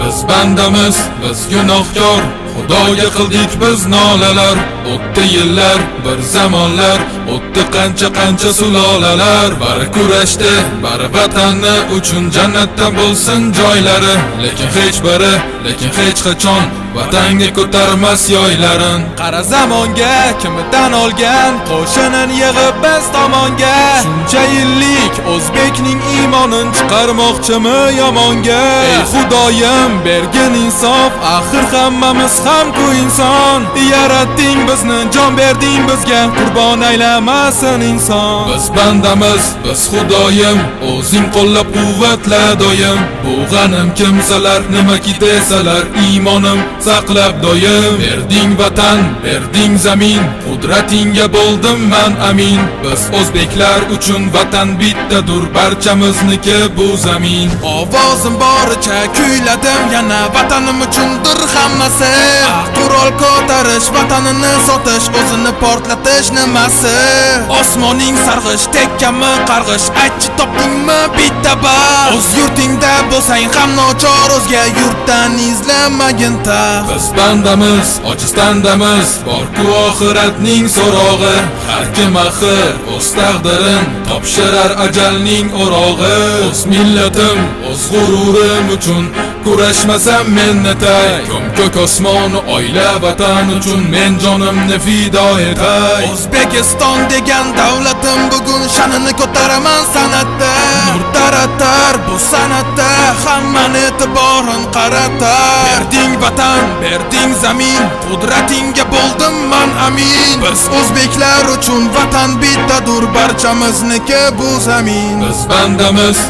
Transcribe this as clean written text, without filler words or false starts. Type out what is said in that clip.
Biz bandamiz, biz gunohkor, Xudoga qildik biz nolalar. O'tdi yillar, bir zamonlar, o'tdi qancha sulolalar. Bari kurashdi, bari vatanni uchun jannatda bo'lsin joylari. Lekin hech qachon vatanga ko'tarmas yoylarin. Qara zamonga kimdan olgan qo'shinin yig'ib biz tomonga. Shuncha yillik o'zbekning iymonin chiqarmoqchimi yomonga? Ey Xudoyim bergin insof, axir hammamiz ham-ku inson. Yaratding bizni, jon berding bizga, qurbon aylamasin inson. Biz bandamiz, biz Xudoyim, o'zing qo'llab quvvatla doim. Bu g'anim kimsalar nimaki desalar, iymonim saqlab doim. Berding vatan, berding zamin, qudratingga bo'ldim man amin. Biz o'zbeklar uchun vatan bittadur, barchamizniki bu zamin. Ovozim boricha kuyladim, yana vatanim uchundir hammasi. Qurol ko'tarish, vatanini sotish, o'zini portlatish nimasi? Osmoning sarg'ish, tekkami qarg'ish, aytchi topdingmi bitta bas? O'z yurtingda bo'lsang ham nochor, o'zga yurtdan izlamagin taxt. Biz bandamiz, ojiz bandamiz, bor-ku oxiratning so'rog'i. Har kim axir o'z taqdirin topshirar ajalning o'rog'i. O'z millatim, o'z g'ururim uchun kurashmasam men netay. Ko'k osmon, oila, vatan uchun men jonimni fido etay. O'zbekiston degan davlatim bugun sha'nini ko'taraman san'atda. Nur taratar bu san'atda, hammani e'tiborin qaratar. Berding vatan, berding zamin, qudratingga bo'ldim man amin. Biz o'zbeklar uchun vatan bittadur, barchamizniki bu zamin. Biz bandamiz,